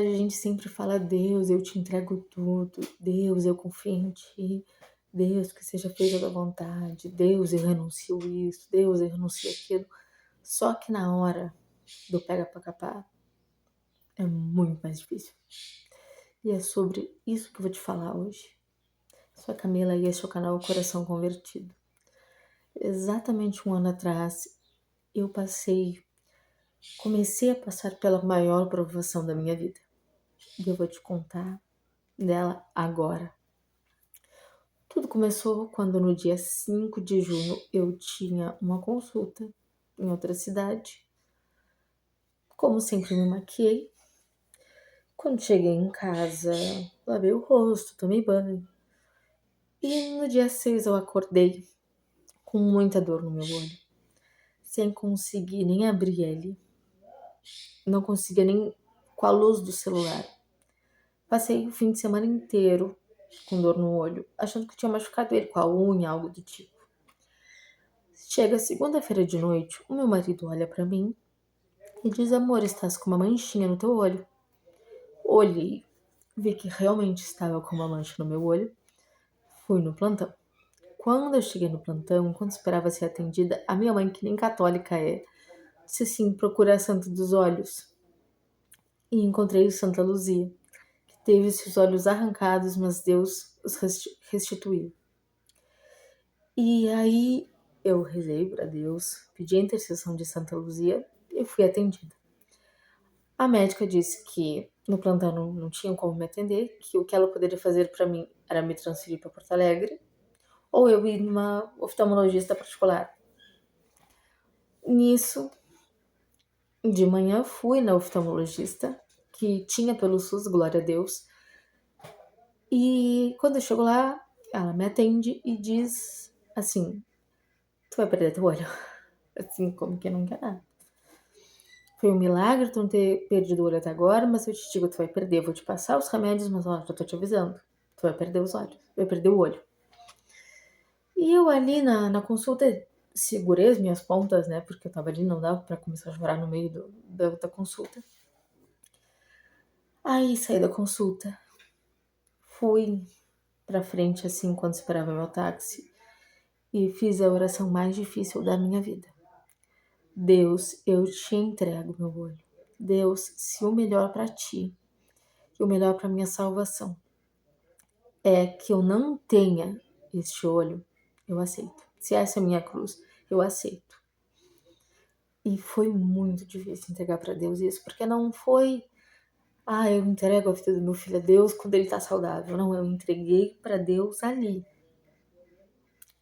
verdade, a gente sempre fala: Deus, eu te entrego tudo. Deus, eu confio em ti. Deus, que seja feita a tua vontade. Deus, eu renuncio isso. Deus, eu renuncio aquilo. Só que na hora do pega pra capar, é muito mais difícil. E é sobre isso que eu vou te falar hoje. Sou a Camila e este é o canal Coração Convertido. Exatamente um ano atrás, eu comecei a passar pela maior provação da minha vida. E eu vou te contar dela agora. Tudo começou quando no dia 5 de junho eu tinha uma consulta em outra cidade. Como sempre, me maquiei. Quando cheguei em casa, lavei o rosto, tomei banho. E no dia 6 eu acordei com muita dor no meu olho, sem conseguir nem abrir ele. Não conseguia nem com a luz do celular. Passei o fim de semana inteiro com dor no olho, achando que tinha machucado ele com a unha, algo do tipo. Chega segunda-feira de noite, o meu marido olha pra mim e diz: amor, estás com uma manchinha no teu olho. Olhei, vi que realmente estava com uma mancha no meu olho. Fui no plantão. Quando eu cheguei no plantão, enquanto esperava ser atendida, a minha mãe, que nem católica é, disse assim: procura a Santa dos Olhos. E encontrei o Santa Luzia, que teve seus olhos arrancados, mas Deus os restituiu. E aí eu rezei para Deus, pedi a intercessão de Santa Luzia e fui atendida. A médica disse que no plantão não tinha como me atender, que o que ela poderia fazer para mim era me transferir para Porto Alegre ou eu ir numa oftalmologista particular. Nisso, de manhã fui na oftalmologista, que tinha pelo SUS, glória a Deus. E quando eu chego lá, ela me atende e diz assim: tu vai perder teu olho. Assim, como que não quer nada. Foi um milagre tu não ter perdido o olho até agora, mas eu te digo, tu vai perder. Vou te passar os remédios, mas ó, já tô te avisando. Tu vai perder os olhos, vai perder o olho. E eu ali na consulta segurei as minhas pontas, né? Porque eu tava ali, não dava pra começar a chorar no meio da consulta. Aí saí da consulta. Fui pra frente, assim, quando esperava meu táxi. E fiz a oração mais difícil da minha vida. Deus, eu te entrego meu olho. Deus, se o melhor pra ti e o melhor pra minha salvação é que eu não tenha este olho, eu aceito. Se essa é a minha cruz, eu aceito. E foi muito difícil entregar pra Deus isso, porque não foi, eu entrego a vida do meu filho a Deus quando ele tá saudável. Não, eu entreguei pra Deus ali.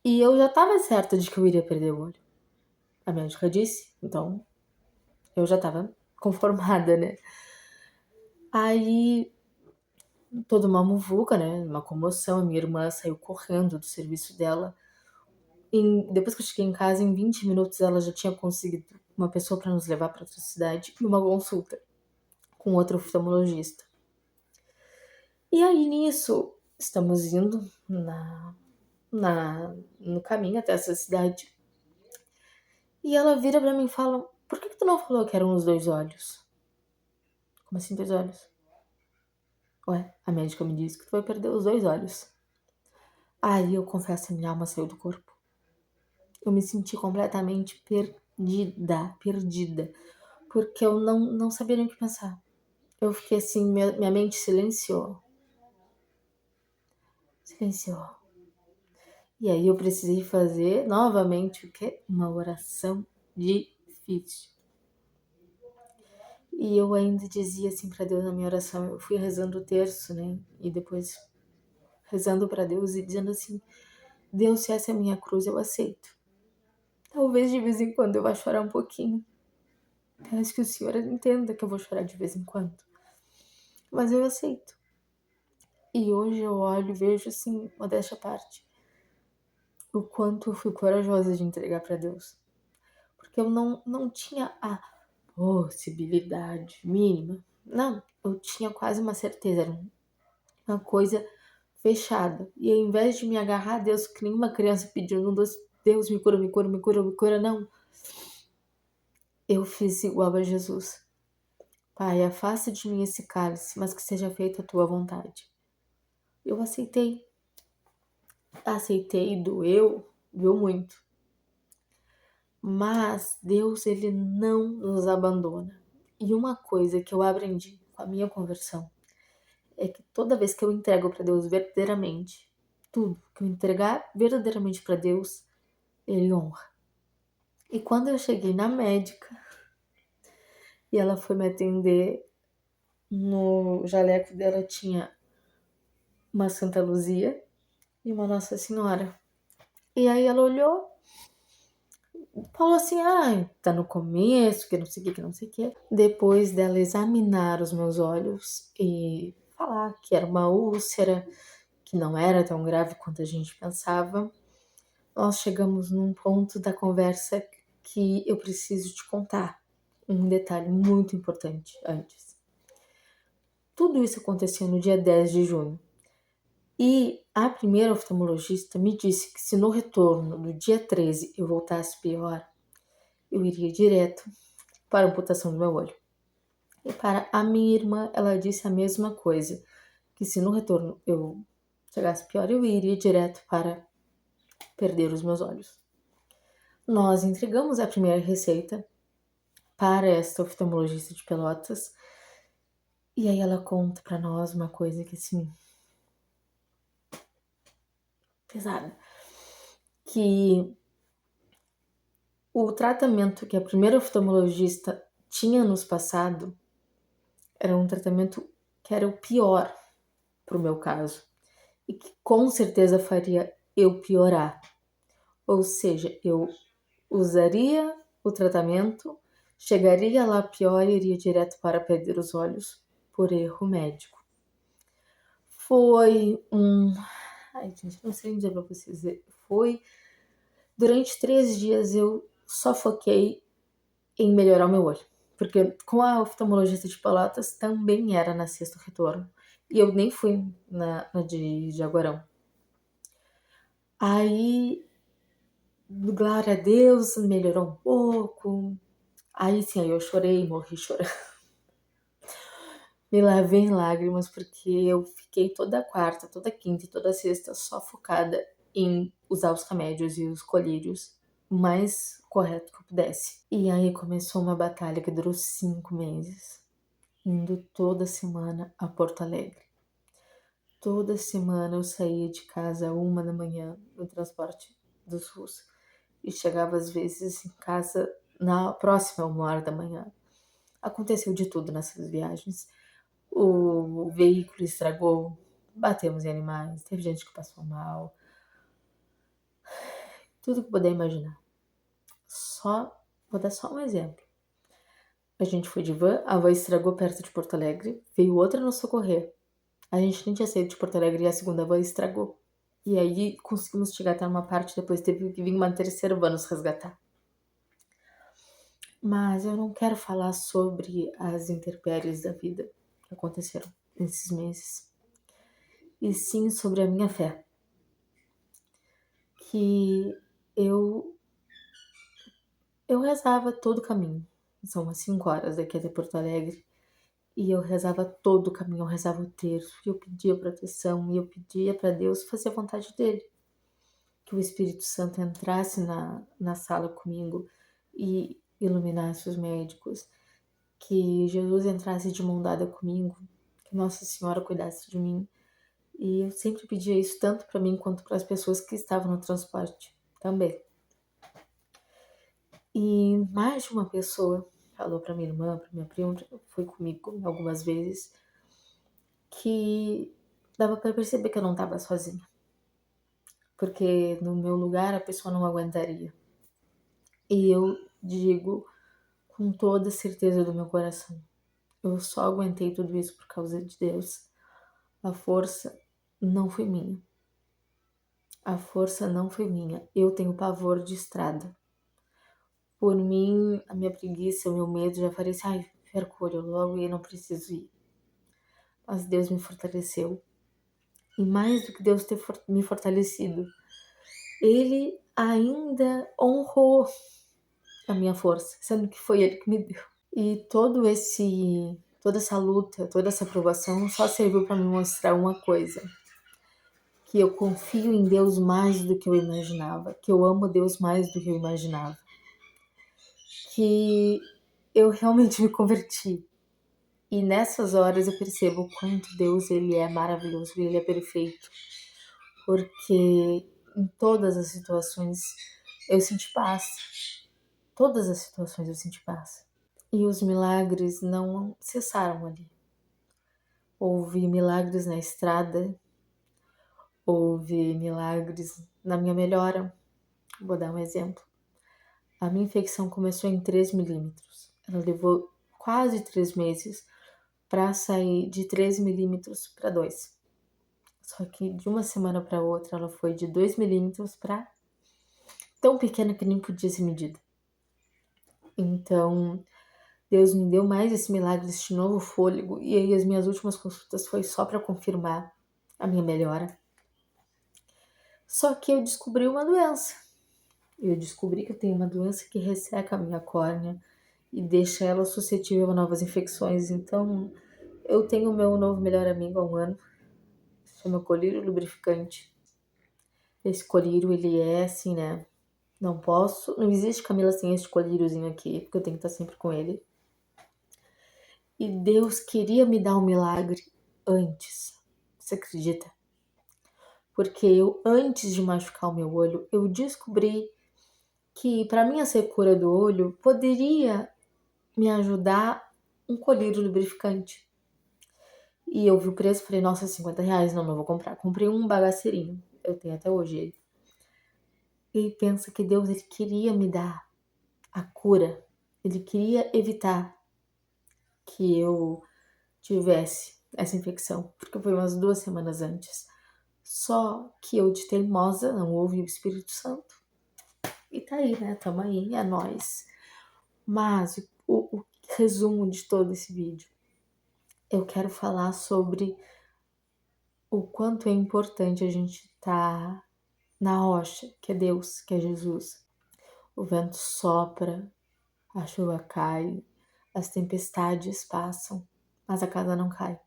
E eu já tava certa de que eu iria perder o olho. A médica disse, então eu já tava conformada, né? Aí, toda uma muvuca, né? Uma comoção. A minha irmã saiu correndo do serviço dela. Depois que eu cheguei em casa, em 20 minutos, ela já tinha conseguido uma pessoa para nos levar para outra cidade e uma consulta com outro oftalmologista. E aí, nisso, estamos indo no caminho até essa cidade. E ela vira pra mim e fala: por que tu não falou que eram os 2 olhos? Como assim 2 olhos? Ué, a médica me disse que tu vai perder os 2 olhos. Aí eu confesso, a minha alma saiu do corpo. Eu me senti completamente perdida, porque eu não sabia nem o que pensar. Eu fiquei assim, minha mente silenciou. E aí eu precisei fazer novamente o quê? Uma oração difícil. E eu ainda dizia assim pra Deus na minha oração, eu fui rezando o terço, né? E depois rezando pra Deus e dizendo assim: Deus, se essa é a minha cruz, eu aceito. Talvez de vez em quando eu vá chorar um pouquinho. Peço que o Senhor entenda que eu vou chorar de vez em quando. Mas eu aceito. E hoje eu olho e vejo assim, modéstia à parte, o quanto eu fui corajosa de entregar pra Deus. Porque eu não tinha a possibilidade mínima. Não, eu tinha quase uma certeza. Era uma coisa fechada. E ao invés de me agarrar a Deus, que nem uma criança pedindo: Deus, me cura, me cura, me cura, me cura, não. Eu fiz igual a Jesus. Pai, afasta de mim esse cálice, mas que seja feita a tua vontade. Eu aceitei. Aceitei, doeu muito. Mas Deus, ele não nos abandona. E uma coisa que eu aprendi com a minha conversão é que toda vez que eu entrego para Deus verdadeiramente, tudo que eu entregar verdadeiramente para Deus, ele honra. E quando eu cheguei na médica e ela foi me atender, no jaleco dela tinha uma Santa Luzia e uma Nossa Senhora. E aí ela olhou, falou assim, tá no começo, que não sei o que não sei o que. Depois dela examinar os meus olhos e falar que era uma úlcera, que não era tão grave quanto a gente pensava, nós chegamos num ponto da conversa que eu preciso te contar. Um detalhe muito importante antes. Tudo isso aconteceu no dia 10 de junho. E a primeira oftalmologista me disse que se no retorno, no dia 13, eu voltasse pior, eu iria direto para a amputação do meu olho. E para a minha irmã, ela disse a mesma coisa, que se no retorno eu chegasse pior, eu iria direto para perder os meus olhos. Nós entregamos a primeira receita para esta oftalmologista de Pelotas, e aí ela conta para nós uma coisa que assim, pesada, que o tratamento que a primeira oftalmologista tinha nos passado era um tratamento que era o pior para o meu caso e que com certeza faria eu piorar. Ou seja, eu usaria o tratamento, chegaria lá pior e iria direto para perder os olhos por erro médico. Foi Ai, gente, não sei dizer pra vocês. Durante 3 dias eu só foquei em melhorar o meu olho. Porque com a oftalmologista de Pelotas também era na sexta retorno. E eu nem fui na de Jaguarão. Aí, glória a Deus, melhorou um pouco. Aí sim, aí eu chorei, morri chorando. Me lavei em lágrimas porque eu fiquei toda quarta, toda quinta e toda sexta só focada em usar os remédios e os colírios o mais correto que eu pudesse. E aí começou uma batalha que durou 5 meses, indo toda semana a Porto Alegre. Toda semana eu saía de casa 1 da manhã no transporte do SUS e chegava às vezes em casa na próxima 1 da manhã. Aconteceu de tudo nessas viagens. O veículo estragou, batemos em animais, teve gente que passou mal, tudo que puder imaginar. Vou dar só um exemplo. A gente foi de van, a van estragou perto de Porto Alegre, veio outra nos socorrer. A gente nem tinha saído de Porto Alegre e a segunda van estragou. E aí conseguimos chegar até uma parte, depois teve que vir uma terceira van nos resgatar. Mas eu não quero falar sobre as intempéries da vida que aconteceram nesses meses, e sim sobre a minha fé. Que eu rezava todo o caminho. São umas 5 horas daqui até Porto Alegre. E eu rezava todo o caminho, eu rezava o terço, e eu pedia proteção, e eu pedia para Deus fazer a vontade dele. Que o Espírito Santo entrasse na sala comigo e iluminasse os médicos. Que Jesus entrasse de mão dada comigo, que Nossa Senhora cuidasse de mim. E eu sempre pedia isso tanto para mim quanto para as pessoas que estavam no transporte também. E mais de uma pessoa falou para minha irmã, para minha prima, foi comigo algumas vezes, que dava para perceber que eu não estava sozinha. Porque no meu lugar a pessoa não aguentaria. E eu digo com toda certeza do meu coração, eu só aguentei tudo isso por causa de Deus. A força não foi minha. A força não foi minha. Eu tenho pavor de estrada. Por mim, a minha preguiça, o meu medo já parecia, perco o olho logo e não preciso ir. Mas Deus me fortaleceu. E mais do que Deus ter me fortalecido, Ele ainda honrou a minha força, sendo que foi Ele que me deu. E todo esse toda essa luta, toda essa provação só serviu para me mostrar uma coisa: que eu confio em Deus mais do que eu imaginava, que eu amo Deus mais do que eu imaginava, que eu realmente me converti. E nessas horas eu percebo o quanto Deus ele é maravilhoso, ele é perfeito, porque em todas as situações eu senti paz. Todas as situações eu senti paz. E os milagres não cessaram ali. Houve milagres na estrada, houve milagres na minha melhora. Vou dar um exemplo. A minha infecção começou em 3 milímetros. Ela levou quase 3 meses para sair de 3 milímetros para 2. Só que de uma semana para outra ela foi de 2 milímetros para tão pequena que nem podia ser medida. Então, Deus me deu mais esse milagre, esse novo fôlego, e aí as minhas últimas consultas foi só para confirmar a minha melhora. Só que eu descobri uma doença. Eu descobri que eu tenho uma doença que resseca a minha córnea e deixa ela suscetível a novas infecções. Então, eu tenho o meu novo melhor amigo há um ano, se chama colírio lubrificante. Esse colírio, ele é assim, né? Não existe Camila sem esse colíriozinho aqui, porque eu tenho que estar sempre com ele. E Deus queria me dar um milagre antes. Você acredita? Porque eu, antes de machucar o meu olho, eu descobri que para minha secura do olho poderia me ajudar um colírio lubrificante. E eu vi o preço, falei, nossa, R$50, não vou comprar. Comprei um bagaceirinho, eu tenho até hoje ele. E pensa que Deus, ele queria me dar a cura. Ele queria evitar que eu tivesse essa infecção, porque foi umas 2 semanas antes. Só que eu, de teimosa, não ouvi o Espírito Santo. E tá aí, né? Tamo aí, é nóis. Mas o resumo de todo esse vídeo, eu quero falar sobre o quanto é importante a gente estar na rocha, que é Deus, que é Jesus. O vento sopra, a chuva cai, as tempestades passam, mas a casa não cai.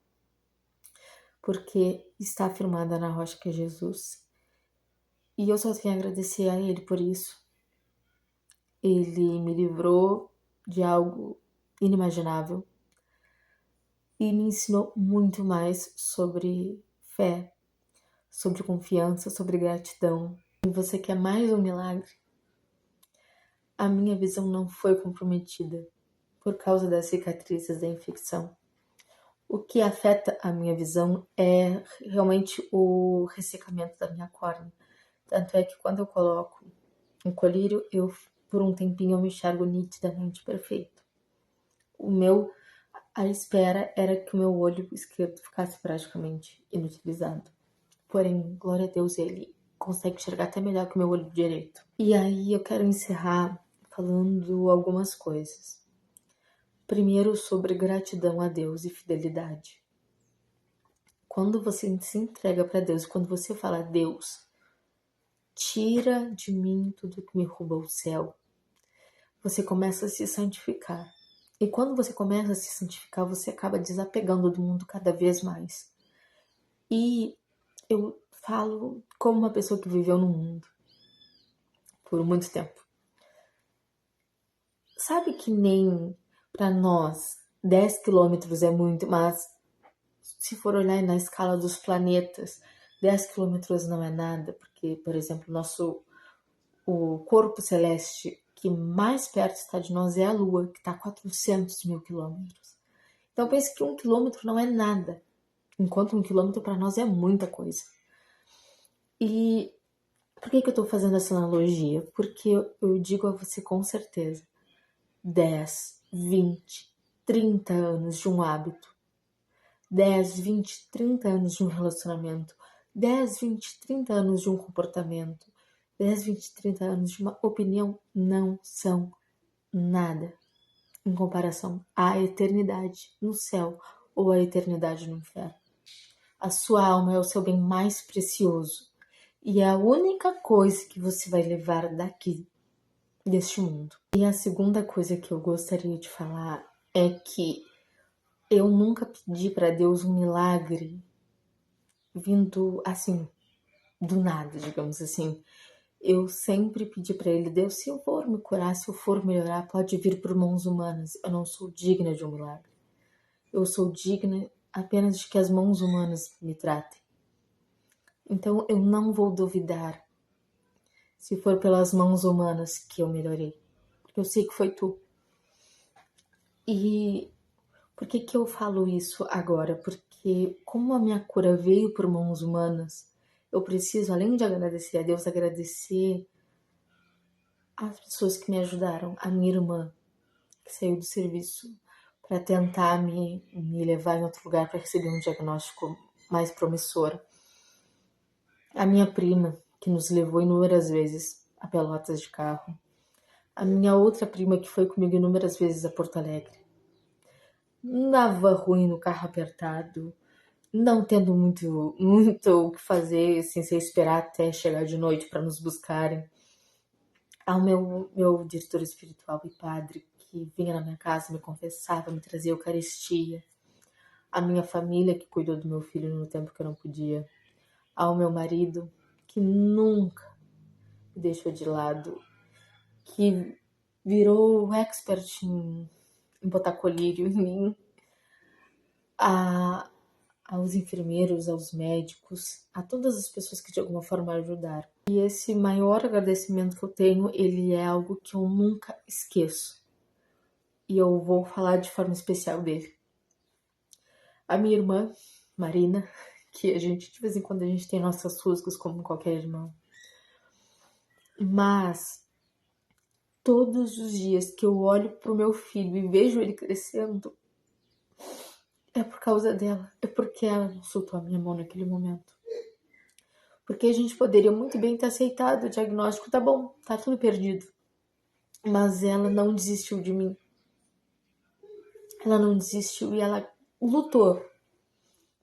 Porque está firmada na rocha que é Jesus. E eu só tenho a agradecer a Ele por isso. Ele me livrou de algo inimaginável e me ensinou muito mais sobre fé, sobre confiança, sobre gratidão. E você quer mais um milagre? A minha visão não foi comprometida por causa das cicatrizes da infecção. O que afeta a minha visão é realmente o ressecamento da minha córnea. Tanto é que quando eu coloco um colírio, por um tempinho eu me enxergo nitidamente perfeito. A espera era que o meu olho esquerdo ficasse praticamente inutilizado. Porém, glória a Deus, ele consegue enxergar até melhor que o meu olho direito. E aí eu quero encerrar falando algumas coisas. Primeiro, sobre gratidão a Deus e fidelidade. Quando você se entrega para Deus, quando você fala, Deus, tira de mim tudo que me rouba o céu, você começa a se santificar. E quando você começa a se santificar, você acaba desapegando do mundo cada vez mais. E eu falo como uma pessoa que viveu no mundo por muito tempo. Sabe que nem para nós 10 quilômetros é muito, mas se for olhar na escala dos planetas, 10 quilômetros não é nada, porque, por exemplo, o corpo celeste que mais perto está de nós é a Lua, que está a 400 mil quilômetros. Então pense que 1 quilômetro não é nada, enquanto 1 quilômetro para nós é muita coisa. E por que eu estou fazendo essa analogia? Porque eu digo a você com certeza, 10, 20, 30 anos de um hábito, 10, 20, 30 anos de um relacionamento, 10, 20, 30 anos de um comportamento, 10, 20, 30 anos de uma opinião não são nada em comparação à eternidade no céu ou à eternidade no inferno. A sua alma é o seu bem mais precioso e é a única coisa que você vai levar daqui, deste mundo. E a segunda coisa que eu gostaria de falar é que Eu nunca pedi para Deus um milagre vindo assim, do nada, digamos assim. Eu sempre pedi para ele: Deus, se eu for me curar, se eu for melhorar, pode vir por mãos humanas. Eu não sou digna de um milagre. Eu sou digna apenas de que as mãos humanas me tratem. Então eu não vou duvidar se for pelas mãos humanas que eu melhorei, porque eu sei que foi tu. E por que que eu falo isso agora? Porque como a minha cura veio por mãos humanas, eu preciso, além de agradecer a Deus, agradecer as pessoas que me ajudaram. A minha irmã, que saiu do serviço para tentar me levar em outro lugar para receber um diagnóstico mais promissor. A minha prima, que nos levou inúmeras vezes a Pelotas de carro. A minha outra prima, que foi comigo inúmeras vezes a Porto Alegre. Dava ruim no carro apertado, não tendo muito o que fazer, assim, sem esperar até chegar de noite para nos buscarem. Ao meu diretor espiritual e padre, que vinha na minha casa, me confessava, me trazia Eucaristia. A minha família, que cuidou do meu filho no tempo que eu não podia. Ao meu marido, que nunca me deixou de lado, que virou expert em botar colírio em mim. Aos enfermeiros, aos médicos, a todas as pessoas que de alguma forma ajudaram. E esse maior agradecimento que eu tenho, ele é algo que eu nunca esqueço. E eu vou falar de forma especial dele. A minha irmã, Marina, que a gente, de vez em quando, a gente tem nossas rusgas como qualquer irmão. Mas todos os dias que eu olho pro meu filho e vejo ele crescendo, é por causa dela. É porque ela não soltou a minha mão naquele momento. Porque a gente poderia muito bem ter aceitado o diagnóstico, tá bom, tá tudo perdido. Mas ela não desistiu de mim. Ela não desistiu e ela lutou.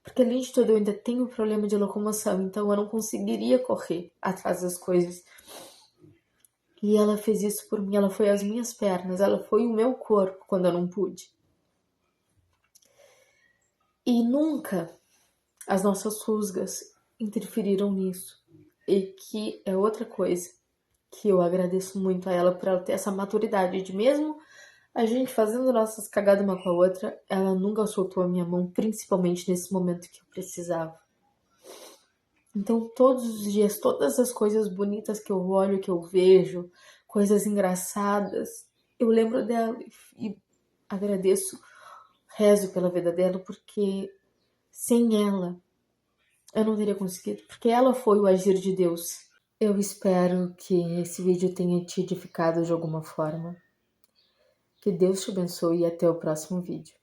Porque além de tudo eu ainda tenho problema de locomoção, então eu não conseguiria correr atrás das coisas. E ela fez isso por mim, ela foi as minhas pernas, ela foi o meu corpo quando eu não pude. E nunca as nossas rusgas interferiram nisso. E que é outra coisa que eu agradeço muito a ela por ela ter essa maturidade de mesmo a gente fazendo nossas cagadas uma com a outra, ela nunca soltou a minha mão, principalmente nesse momento que eu precisava. Então todos os dias, todas as coisas bonitas que eu olho, que eu vejo, coisas engraçadas, eu lembro dela e agradeço, rezo pela vida dela, porque sem ela eu não teria conseguido, porque ela foi o agir de Deus. Eu espero que esse vídeo tenha te edificado de alguma forma. Que Deus te abençoe e até o próximo vídeo.